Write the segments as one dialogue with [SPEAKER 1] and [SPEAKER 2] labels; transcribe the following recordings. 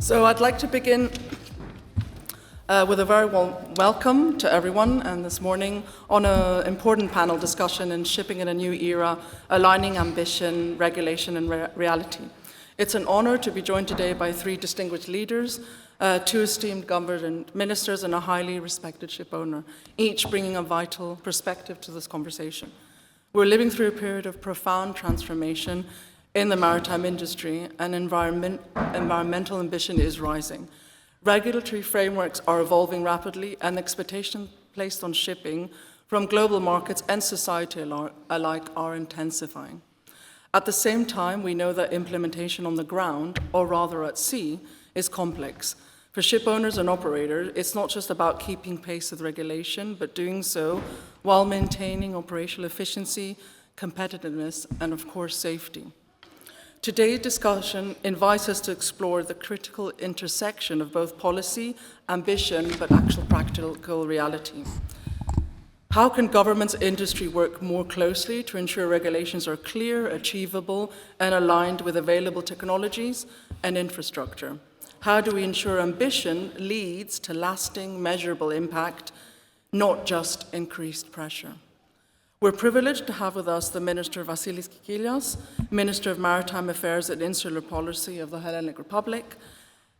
[SPEAKER 1] So I'd like to begin with a very warm welcome to everyone, and this morning on an important panel discussion in Shipping in a New Era, Aligning Ambition, Regulation and Reality. It's an honor to be joined today by three distinguished leaders, two esteemed government ministers and a highly respected ship owner, each bringing a vital perspective to this conversation. We're living through a period of profound transformation in the maritime industry, and environmental ambition is rising. Regulatory frameworks are evolving rapidly, and expectations placed on shipping from global markets and society alike are intensifying. At the same time, we know that implementation on the ground, or rather at sea, is complex. For ship owners and operators, it's not just about keeping pace with regulation, but doing so while maintaining operational efficiency, competitiveness, and of course, safety. Today's discussion invites us to explore the critical intersection of both policy, ambition, but actual practical reality. How can governments and industry work more closely to ensure regulations are clear, achievable, and aligned with available technologies and infrastructure? How do we ensure ambition leads to lasting, measurable impact, not just increased pressure? We're privileged to have with us the Minister Vasilis Kikilias, Minister of Maritime Affairs and Insular Policy of the Hellenic Republic,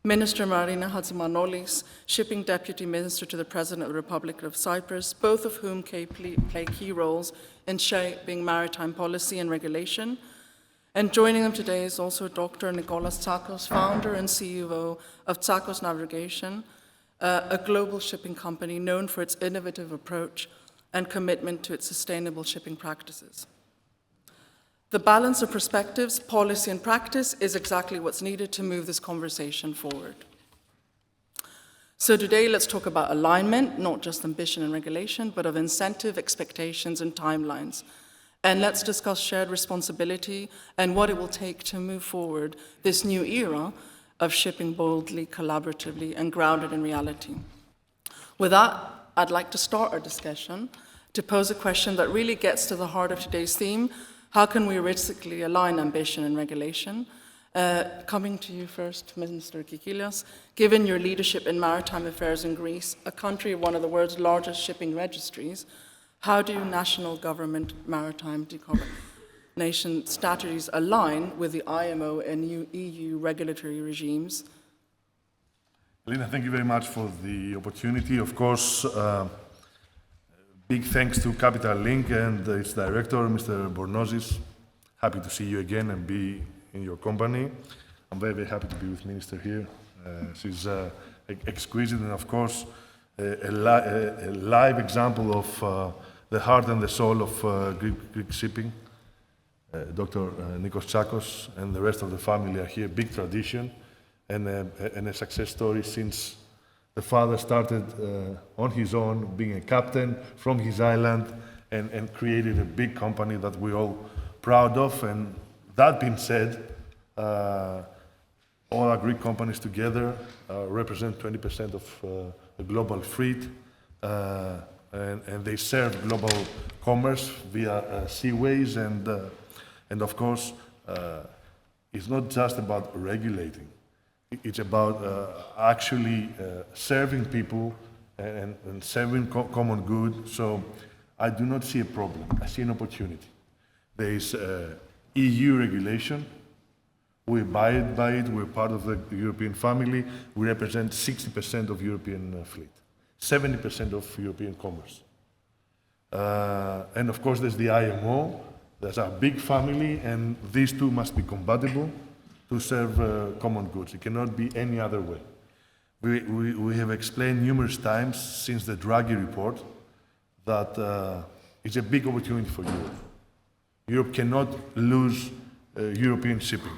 [SPEAKER 1] Minister Marina Hadjimanolis, Shipping Deputy Minister to the President of the Republic of Cyprus, both of whom play key roles in shaping maritime policy and regulation. And joining them today is also Dr. Nikolas Tsakos, founder and CEO of Tsakos Navigation, a global shipping company known for its innovative approach and commitment to its sustainable shipping practices. The balance of perspectives, policy, and practice is exactly what's needed to move this conversation forward. So today, let's talk about alignment, not just ambition and regulation, but of incentive, expectations, and timelines. And let's discuss shared responsibility and what it will take to move forward this new era of shipping boldly, collaboratively, and grounded in reality. With that, I'd like to start our discussion to pose a question that really gets to the heart of today's theme: how can we realistically align ambition and regulation? Coming to you first, Minister Kikilias, given your leadership in maritime affairs in Greece, a country of one of the world's largest shipping registries, how do national government maritime decarbonization strategies align with the IMO and EU regulatory regimes?
[SPEAKER 2] Elina, thank you very much for the opportunity. Of course, big thanks to Capital Link and its director, Mr. Bornozis. Happy to see you again and be in your company. I'm very, very happy to be with Minister here. She's exquisite and, of course, a live example of the heart and the soul of Greek shipping. Dr. Nikos Tsakos and the rest of the family are here. Big tradition and a success story since the father started on his own, being a captain from his island, and created a big company that we're all proud of. And that being said, all our Greek companies together represent 20% of the global fleet, and they serve global commerce via seaways. And of course, it's not just about regulating. It's about actually serving people and serving common good. So I do not see a problem. I see an opportunity. There is EU regulation. We abide by it. We're part of the European family. We represent 60% of European fleet, 70% of European commerce. And of course, there's the IMO. There's our big family, and these two must be compatible to serve common goods. It cannot be any other way. We have explained numerous times since the Draghi report that it's a big opportunity for Europe. Europe cannot lose European shipping.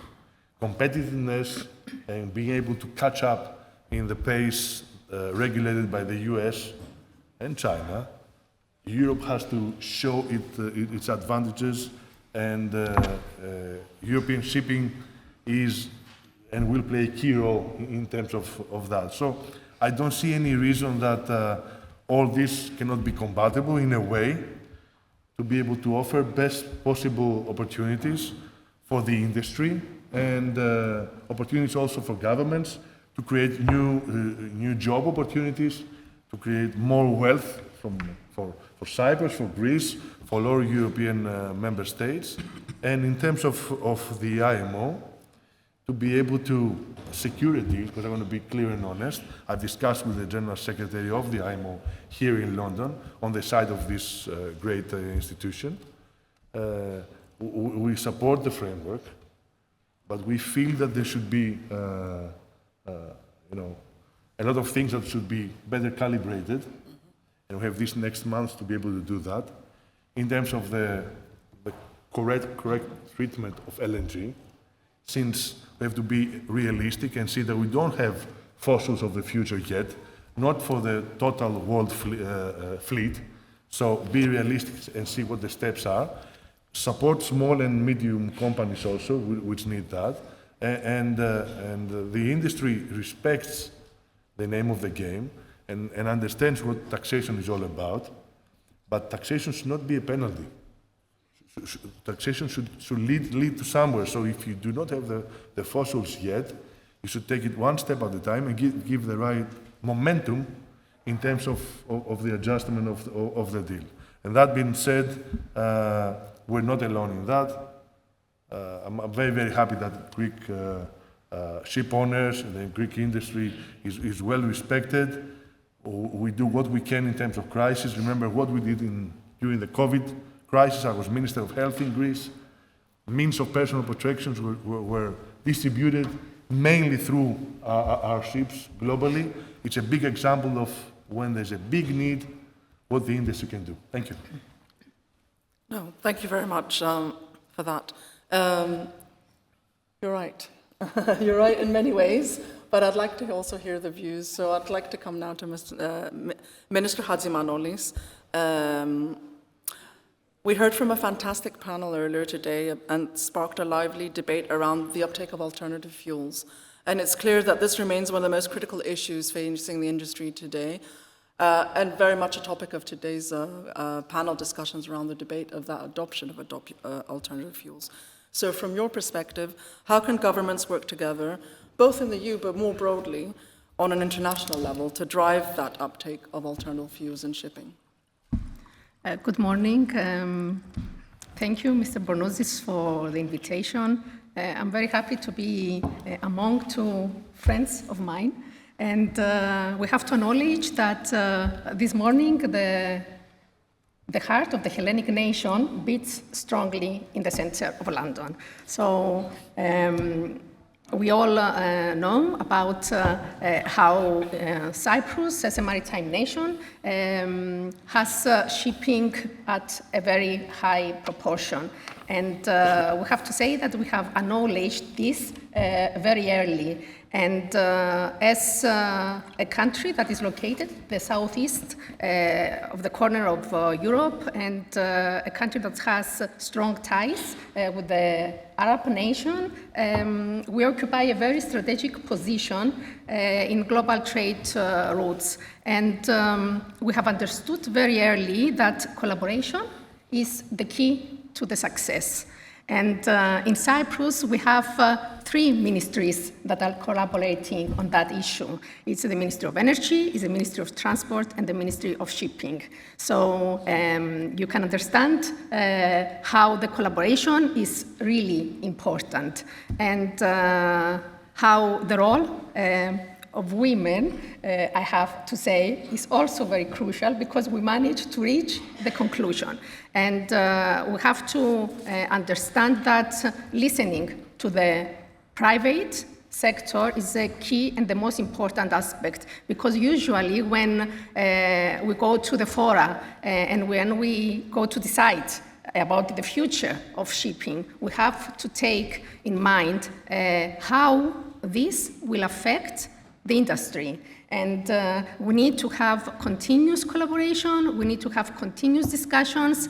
[SPEAKER 2] Competitiveness and being able to catch up in the pace regulated by the US and China, Europe has to show its advantages, and European shipping is and will play a key role in terms of that. So I don't see any reason that all this cannot be compatible in a way to be able to offer best possible opportunities for the industry and opportunities also for governments to create new job opportunities, to create more wealth for Cyprus, for Greece, for all European member states, and in terms of the IMO, to be able to secure a deal, because I want to be clear and honest. I've discussed with the General Secretary of the IMO here in London on the side of this great institution. We support the framework, but we feel that there should be a lot of things that should be better calibrated, and we have this next month to be able to do that. In terms of the correct treatment of LNG, since we have to be realistic and see that we don't have fossils of the future yet, not for the total world fleet. So be realistic and see what the steps are. Support small and medium companies also, which need that. And the industry respects the name of the game and understands what taxation is all about. But taxation should not be a penalty. Taxation should lead to somewhere. So if you do not have the fossils yet, you should take it one step at a time and give the right momentum in terms of the adjustment of the deal. And that being said, we're not alone in that. I'm very, very happy that Greek ship owners and the Greek industry is well respected. We do what we can in terms of crisis. Remember what we did during the COVID crisis. I was Minister of Health in Greece. Means of personal protections were distributed mainly through our ships globally. It's a big example of when there's a big need, what the industry can do. Thank you.
[SPEAKER 1] No, thank you very much for that. You're right. You're right in many ways, but I'd like to also hear the views. So I'd like to come now to Minister Hadjimanolis. We heard from a fantastic panel earlier today and sparked a lively debate around the uptake of alternative fuels. And it's clear that this remains one of the most critical issues facing the industry today, and very much a topic of today's panel discussions around the debate of that adoption of alternative fuels. So from your perspective, how can governments work together, both in the EU but more broadly, on an international level to drive that uptake of alternative fuels in shipping?
[SPEAKER 3] Good morning. Thank you, Mr. Bornozis, for the invitation. I'm very happy to be among two friends of mine. And we have to acknowledge that this morning the heart of the Hellenic nation beats strongly in the center of London. So we all know about how Cyprus, as a maritime nation, has shipping at a very high proportion. And we have to say that we have acknowledged this very early. And as a country that is located the southeast of the corner of Europe, and a country that has strong ties with the Arab nation, we occupy a very strategic position in global trade routes. And we have understood very early that collaboration is the key to the success. And in Cyprus, we have three ministries that are collaborating on that issue. It's the Ministry of Energy, it's the Ministry of Transport, and the Ministry of Shipping. So you can understand how the collaboration is really important, and how the role of women, I have to say, is also very crucial, because we managed to reach the conclusion. And we have to understand that listening to the private sector is a key and the most important aspect, because usually when we go to the fora and when we go to decide about the future of shipping, we have to take in mind how this will affect the industry. And we need to have continuous collaboration, we need to have continuous discussions,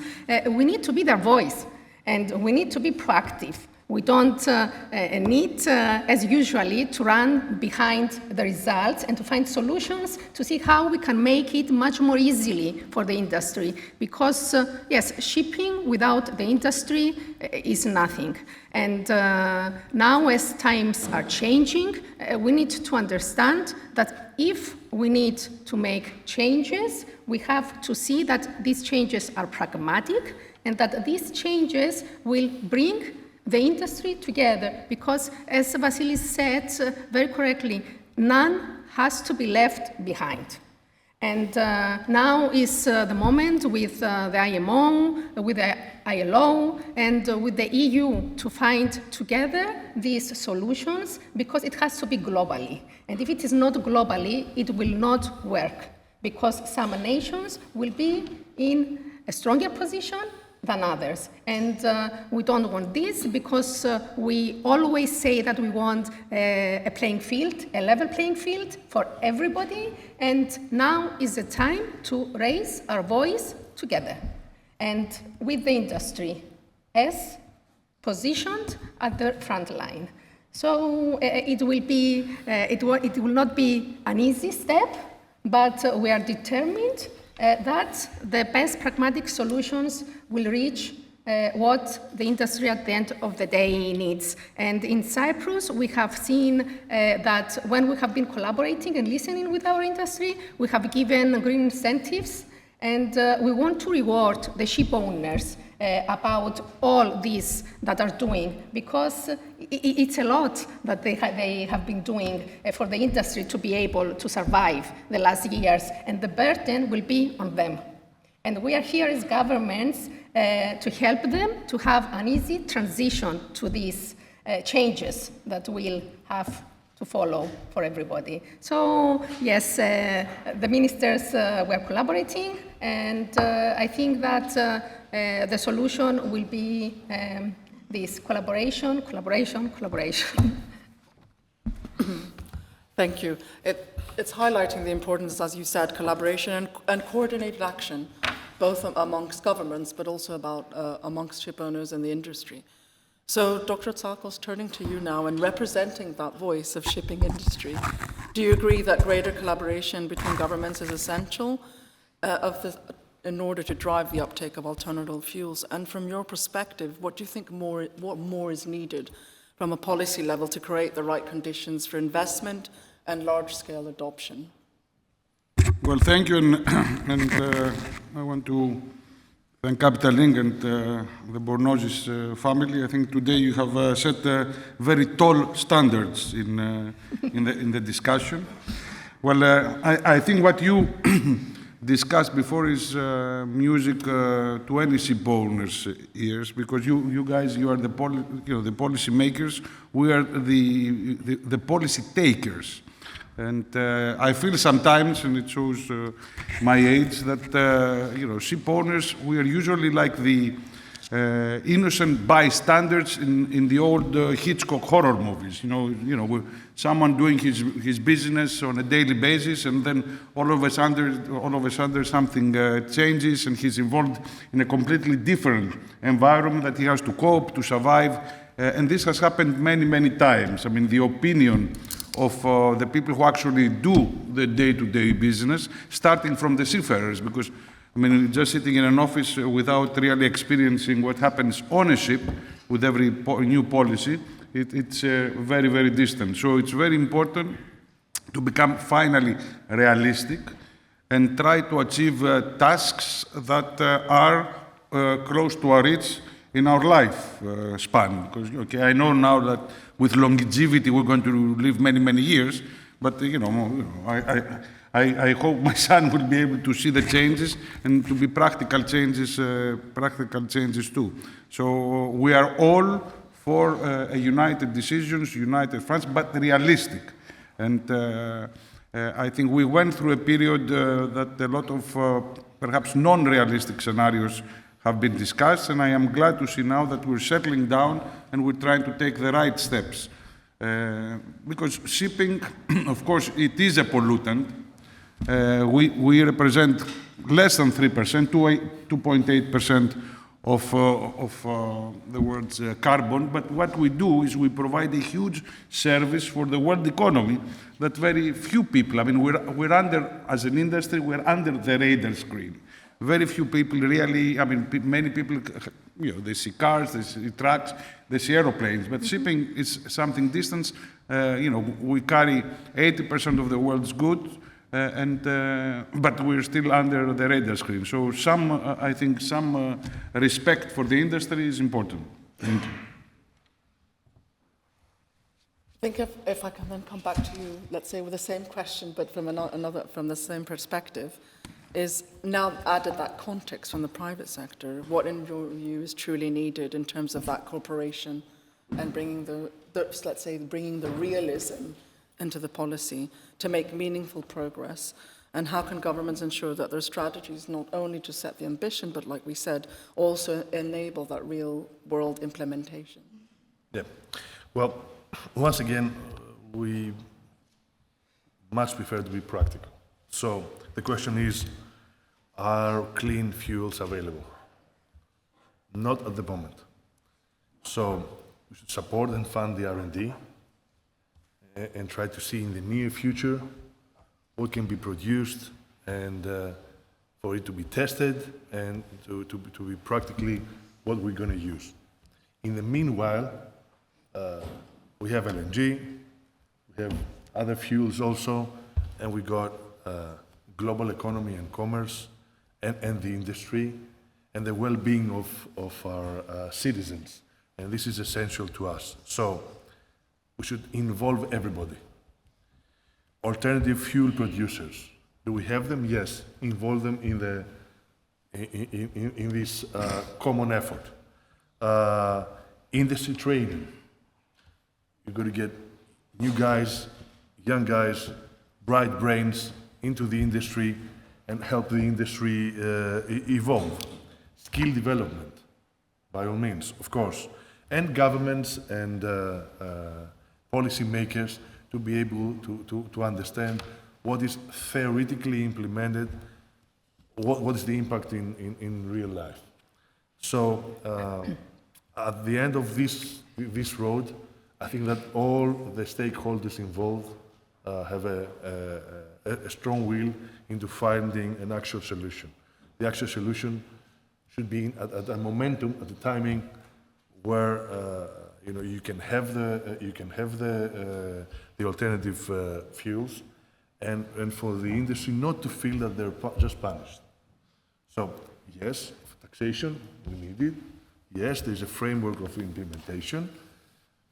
[SPEAKER 3] we need to be their voice, and we need to be proactive. We don't need, as usually, to run behind the results and to find solutions to see how we can make it much more easily for the industry. Because, yes, shipping without the industry is nothing. And now, as times are changing, we need to understand that if we need to make changes, we have to see that these changes are pragmatic and that these changes will bring the industry together, because as Vasilis said very correctly, none has to be left behind. And now is the moment with the IMO, with the ILO, and with the EU to find together these solutions, because it has to be globally. And if it is not globally, it will not work, because some nations will be in a stronger position than others. And we don't want this, because we always say that we want a playing field, a level playing field for everybody. And now is the time to raise our voice together and with the industry as positioned at the front line. So it will not be an easy step, but we are determined that the best pragmatic solutions will reach what the industry at the end of the day needs. And in Cyprus, we have seen that when we have been collaborating and listening with our industry, we have given green incentives, and we want to reward the ship owners about all this that are doing, because it's a lot that they have been doing for the industry to be able to survive the last years, and the burden will be on them. And we are here as governments to help them to have an easy transition to these changes that will have to follow for everybody. So yes, the ministers were collaborating, and I think that the solution will be this collaboration, collaboration, collaboration.
[SPEAKER 1] Thank you. It's highlighting the importance, as you said, collaboration and coordinated action, both amongst governments, but also amongst ship owners and the industry. So, Dr. Tsakos, turning to you now and representing that voice of shipping industry, do you agree that greater collaboration between governments is essential in order to drive the uptake of alternative fuels? And from your perspective, what do you think what more is needed from a policy level to create the right conditions for investment and large-scale adoption?
[SPEAKER 4] Well, thank you, and I want to thank Capital Link and the Bornozis family. I think today you have set very tall standards in the discussion. Well, I think what you discussed before is music to any ship owners' ears, because you guys, you are the policy makers. We are the policy takers. And I feel sometimes, and it shows my age, that ship owners, we are usually like the innocent bystanders in the old Hitchcock horror movies. Someone doing his business on a daily basis, and then all of a sudden something changes, and he's involved in a completely different environment that he has to cope, to survive. And this has happened many, many times. I mean, the opinion of the people who actually do the day-to-day business, starting from the seafarers, because, I mean, just sitting in an office without really experiencing what happens on a ship with every new policy, it's very, very distant. So it's very important to become finally realistic and try to achieve tasks that are close to our reach in our life span. Because, okay, I know now that with longevity we're going to live many, many years, but I hope my son will be able to see the changes and to be practical changes too. So we are all for a united decisions, united France, but realistic. And I think we went through a period that a lot of perhaps non-realistic scenarios have been discussed, and I am glad to see now that we're settling down and we're trying to take the right steps. Because shipping, of course, it is a pollutant. We represent less than 3%, 2.8% of the world's carbon, but what we do is we provide a huge service for the world economy that very few people, I mean, we're under, as an industry, we're under the radar screen. Very few people really, I mean, many people, you know, they see cars, they see trucks, they see aeroplanes, but shipping is something distant. You know, we carry 80% of the world's goods, but we're still under the radar screen. So I think some respect for the industry is important. Thank you.
[SPEAKER 1] I think if I can then come back to you, let's say with the same question, but from from the same perspective, is now added that context from the private sector, what in your view is truly needed in terms of that cooperation and bringing bringing the realism into the policy to make meaningful progress? And how can governments ensure that their strategies not only to set the ambition, but like we said, also enable that real world implementation?
[SPEAKER 2] Yeah. Well, once again, we much prefer to be practical. So the question is, are clean fuels available? Not at the moment. So we should support and fund the R&D and try to see in the near future what can be produced and for it to be tested and to be practically what we're going to use. In the meanwhile, we have LNG, we have other fuels also, and we got global economy and commerce and the industry and the well-being of our citizens. And this is essential to us. So we should involve everybody. Alternative fuel producers, do we have them? Yes. Involve them in this common effort. Industry training. You're going to get new guys, young guys, bright brains into the industry and help the industry evolve. Skill development, by all means, of course. And governments and policy makers to be able to understand what is theoretically implemented, what is the impact in real life. So at the end of this road, I think that all the stakeholders involved have a strong will into finding an actual solution. The actual solution should be at a momentum, at a timing where you know you can have the alternative fuels, and for the industry not to feel that they're just punished. So yes, taxation we need it. Yes, there's a framework of implementation,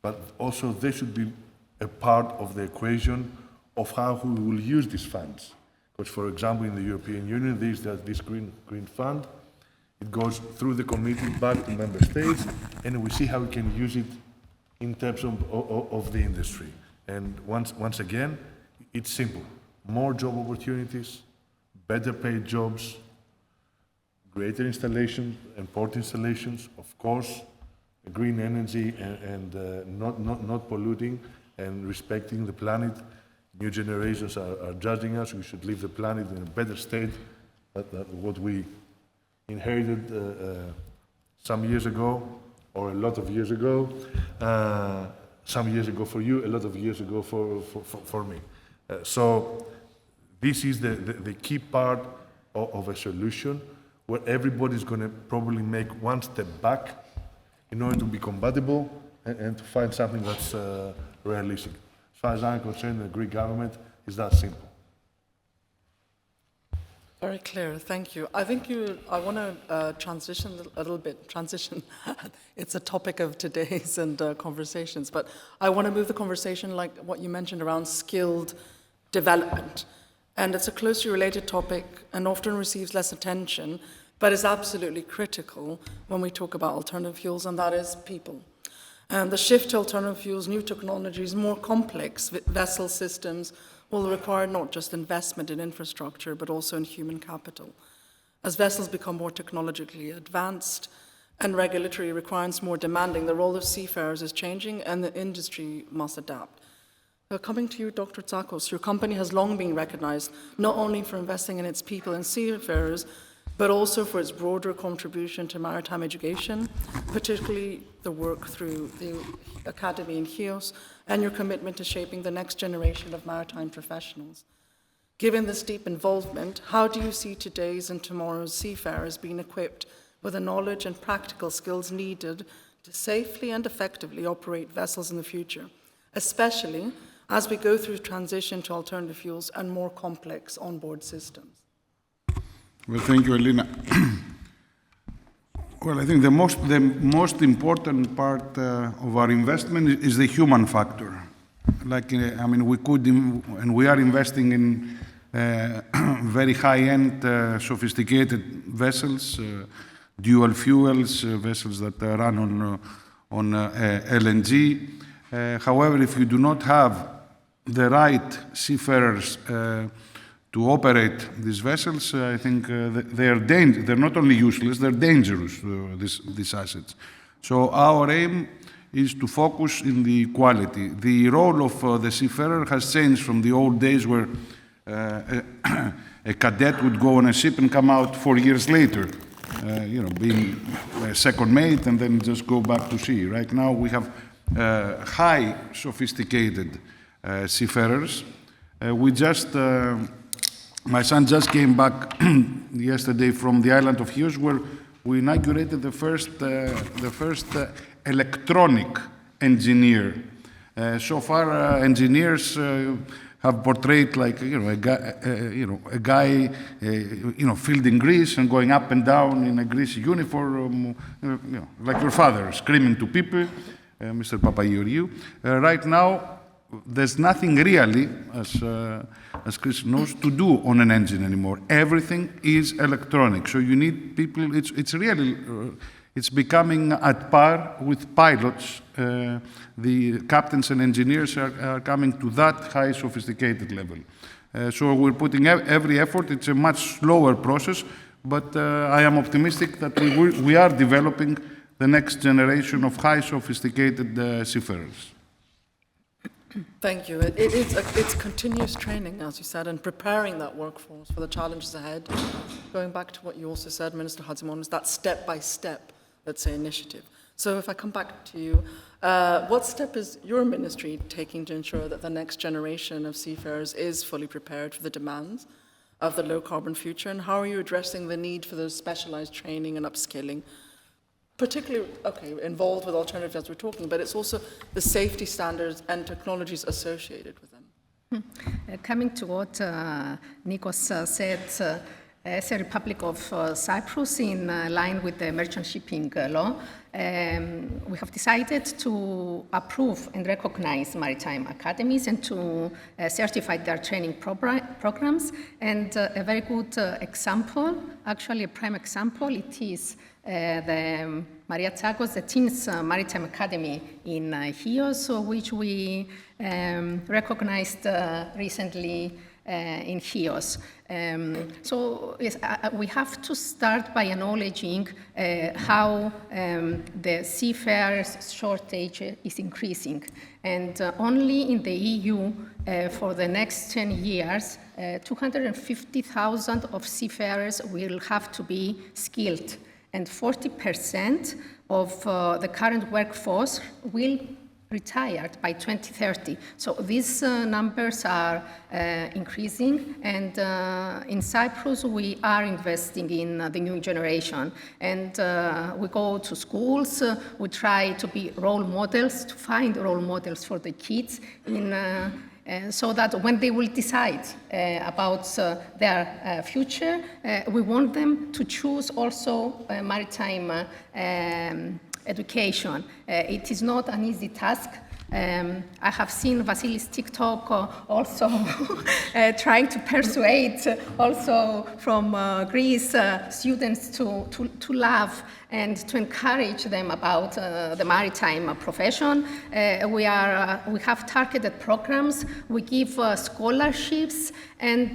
[SPEAKER 2] but also they should be a part of the equation of how we will use these funds. Because, for example, in the European Union, there's this green fund. It goes through the committee back to member states, and we see how we can use it in terms of the industry. And once again, it's simple. More job opportunities, better paid jobs, greater installations and port installations, of course, green energy and not polluting and respecting the planet. New generations are judging us. We should leave the planet in a better state than what we inherited some years ago, or a lot of years ago. Some years ago for you, a lot of years ago for me. So this is the key part of a solution where everybody's going to probably make one step back in order to be compatible and to find something that's realistic. As far as I'm concerned, the Greek government is that simple.
[SPEAKER 1] Very clear, thank you. I think I want to transition a little bit. It's a topic of today's and conversations, but I want to move the conversation like what you mentioned around skilled development. And it's a closely related topic and often receives less attention, but is absolutely critical when we talk about alternative fuels, and that is people. And the shift to alternative fuels, new technologies, more complex vessel systems will require not just investment in infrastructure, but also in human capital. As vessels become more technologically advanced and regulatory requirements more demanding, the role of seafarers is changing and the industry must adapt. Coming to you, Dr. Tsakos, your company has long been recognized not only for investing in its people and seafarers, but also for its broader contribution to maritime education, particularly the work through the Academy in Chios and your commitment to shaping the next generation of maritime professionals. Given this deep involvement, how do you see today's and tomorrow's seafarers being equipped with the knowledge and practical skills needed to safely and effectively operate vessels in the future, especially as we go through transition to alternative fuels and more complex onboard systems?
[SPEAKER 4] Well, thank you, Elina. Well, I think the most important part of our investment is the human factor. Like, I mean, we could, and we are investing in very high-end, sophisticated vessels, dual fuels, vessels that run on LNG. However, if you do not have the right seafarers to operate these vessels, I think they're not only useless, they're dangerous, these assets. So our aim is to focus in the quality. The role of the seafarer has changed from the old days where a cadet would go on a ship and come out 4 years later, being a second mate and then just go back to sea. Right now we have high sophisticated seafarers. My son just came back yesterday from the island of Chios, where we inaugurated the first electronic engineer. So far, engineers have portrayed like a guy fielding grease and going up and down in a greasy uniform, like your father, screaming to people, Mr. Papageorgiou. Right now, there's nothing really, as Chris knows, to do on an engine anymore. Everything is electronic. So you need people. It's becoming at par with pilots. The captains and engineers are coming to that high sophisticated level. So we're putting every effort. It's a much slower process, but I am optimistic that we are developing the next generation of high sophisticated seafarers.
[SPEAKER 1] Thank you. It's continuous training, as you said, and preparing that workforce for the challenges ahead. Going back to what you also said, Minister Hadjimanolis, that step-by-step, let's say, initiative. So if I come back to you, what step is your ministry taking to ensure that the next generation of seafarers is fully prepared for the demands of the low-carbon future, and how are you addressing the need for those specialized training and upskilling, particularly, involved with alternatives as we're talking, but it's also the safety standards and technologies associated with them?
[SPEAKER 3] Coming to what Nikos said, as a Republic of Cyprus, in line with the merchant shipping law, we have decided to approve and recognize maritime academies and to certify their training programs. And a very good example, actually a prime example, it is the Maria Tsakos, the Teens Maritime Academy in Chios, which we recognized recently in Chios. So yes, we have to start by acknowledging how the seafarers' shortage is increasing. And only in the EU, for the next 10 years, 250,000 of seafarers will have to be skilled. And 40% of the current workforce will retire by 2030. So these numbers are increasing, and in Cyprus we are investing in the new generation. And we go to schools, we try to be role models, to find role models for the kids so that when they will decide about their future, we want them to choose also maritime education. It is not an easy task. I have seen Vasilis' TikTok also trying to persuade also from Greece students to love and to encourage them about the maritime profession. We have targeted programs. We give scholarships, and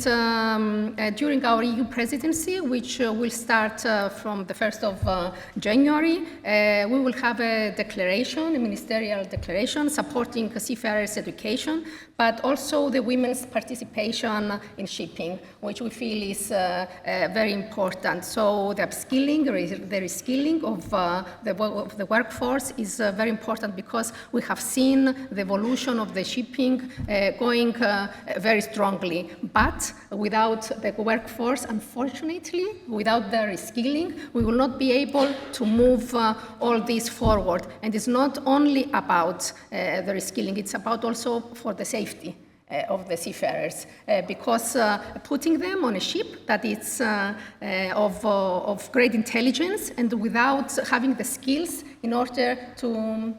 [SPEAKER 3] during our EU presidency, which will start from the 1st of January, we will have a declaration, a ministerial declaration supporting seafarers' education, but also the women's participation in shipping, which we feel is very important. So the upskilling, the reskilling of the workforce is very important, because we have seen the evolution of the shipping going very strongly. But without the workforce, unfortunately, without the reskilling, we will not be able to move all this forward. And it's not only about the reskilling, it's about also for the safety of the seafarers, because putting them on a ship that is of great intelligence and without having the skills in order to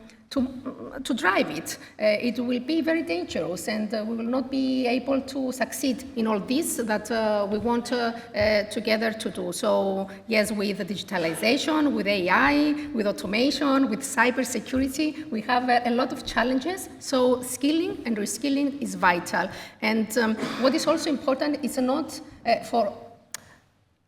[SPEAKER 3] drive it, it will be very dangerous, and we will not be able to succeed in all this that we want together to do. So yes, with digitalization, with AI, with automation, with cybersecurity, we have a lot of challenges. So skilling and reskilling is vital. And what is also important is not for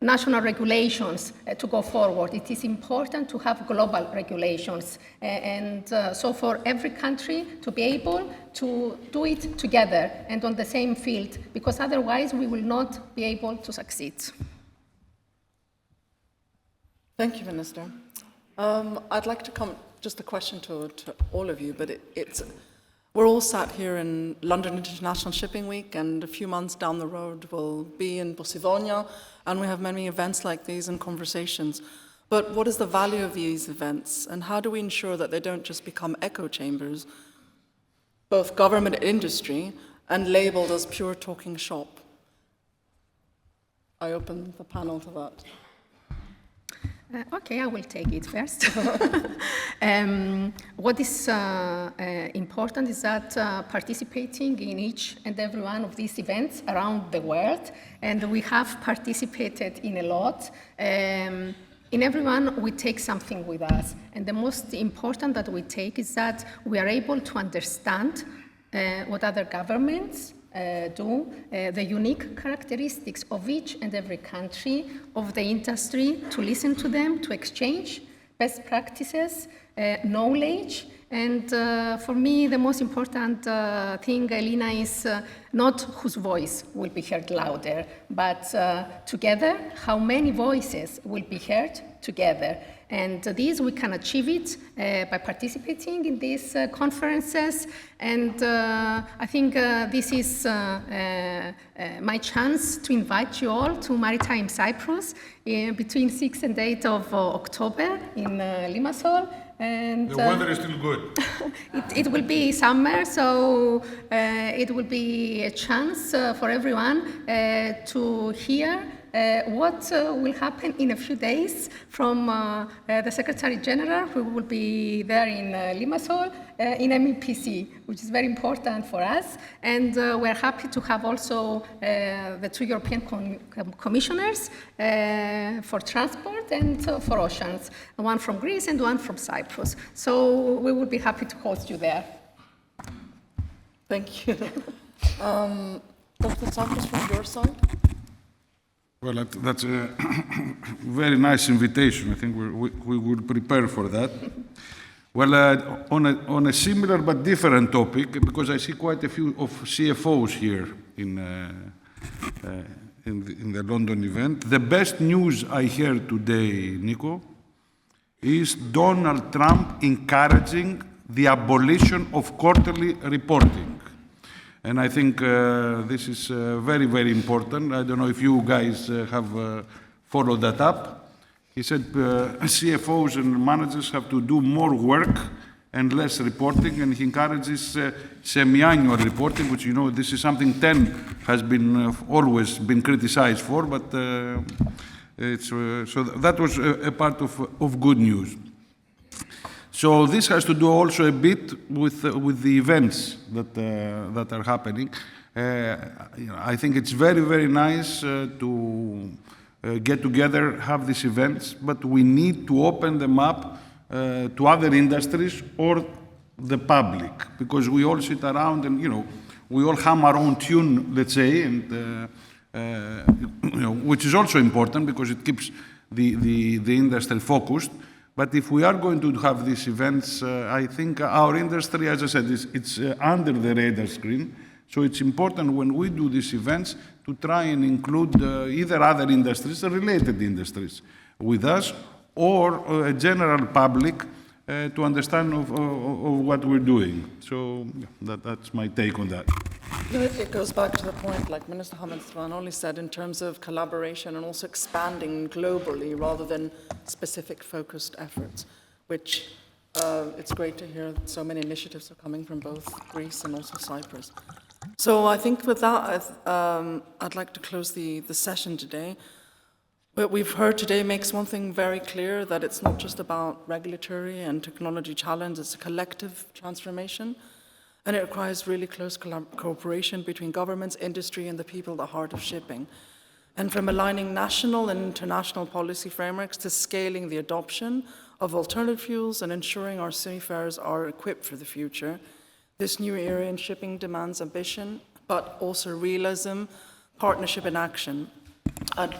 [SPEAKER 3] national regulations to go forward. It is important to have global regulations, and so for every country to be able to do it together and on the same field, because otherwise we will not be able to succeed.
[SPEAKER 1] Thank you, Minister. I'd like to come, just a question to all of you, but we're all sat here in London International Shipping Week, and a few months down the road we'll be in Posidonia, and we have many events like these and conversations. But what is the value of these events, and how do we ensure that they don't just become echo chambers, both government and industry, and labeled as pure talking shop? I open the panel to that.
[SPEAKER 3] Okay, I will take it first. What is important is that participating in each and every one of these events around the world, and we have participated in a lot, in everyone we take something with us. And the most important that we take is that we are able to understand what other governments do, the unique characteristics of each and every country, of the industry, to listen to them, to exchange best practices, knowledge. And for me, the most important thing, Elina, is not whose voice will be heard louder, but together, how many voices will be heard together. And this, we can achieve it by participating in these conferences. And I think this is my chance to invite you all to Maritime Cyprus between 6 and 8 of October in Limassol. And
[SPEAKER 4] the weather is still good.
[SPEAKER 3] It will be summer, so it will be a chance for everyone to hear what will happen in a few days from the Secretary General, who will be there in Limassol, in MEPC, which is very important for us. And we're happy to have also the two European commissioners for transport and for oceans, one from Greece and one from Cyprus. So we will be happy to host you there.
[SPEAKER 1] Thank you. Dr. Tsakos, from your side?
[SPEAKER 4] Well, that's a very nice invitation. I think we will prepare for that. Well, on a similar but different topic, because I see quite a few of CFOs here in the London event. The best news I heard today, Nico, is Donald Trump encouraging the abolition of quarterly reporting. And I think this is very, very important. I don't know if you guys have followed that up. He said CFOs and managers have to do more work and less reporting, and he encourages semi-annual reporting, which, you know, this is something TEN has been always been criticized for, but so that was a part of good news. So this has to do also a bit with the events that are happening. You know, I think it's very, very nice to get together, have these events, but we need to open them up to other industries or the public, because we all sit around and, we all hum our own tune, let's say, and which is also important because it keeps the industry focused. But if we are going to have these events, I think our industry, as I said, it's under the radar screen. So it's important when we do these events to try and include either other industries, related industries, with us, or a general public to understand of what we're doing. So that's my take on that.
[SPEAKER 1] It goes back to the point, like Minister Hadjimanolis said, in terms of collaboration and also expanding globally rather than specific focused efforts, which it's great to hear that so many initiatives are coming from both Greece and also Cyprus. So I think with that, I'd like to close the session today. What we've heard today makes one thing very clear, that it's not just about regulatory and technology challenge, it's a collective transformation. And it requires really close cooperation between governments, industry, and the people at the heart of shipping. And from aligning national and international policy frameworks to scaling the adoption of alternative fuels and ensuring our seafarers are equipped for the future, this new era in shipping demands ambition, but also realism, partnership, and action. I'd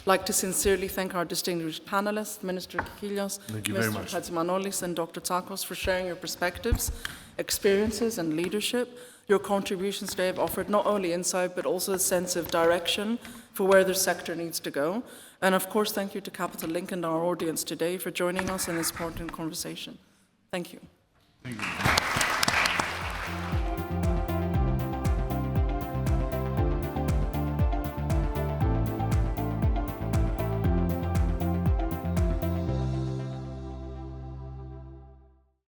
[SPEAKER 1] like to sincerely thank our distinguished panelists, Minister Kikilias, Mr. Hadjimanolis, and Dr. Tsakos for sharing your perspectives, experiences, and leadership. Your contributions today have offered not only insight, but also a sense of direction for where the sector needs to go. And of course, thank you to Capital Link and our audience today for joining us in this important conversation. Thank you.
[SPEAKER 2] Thank you.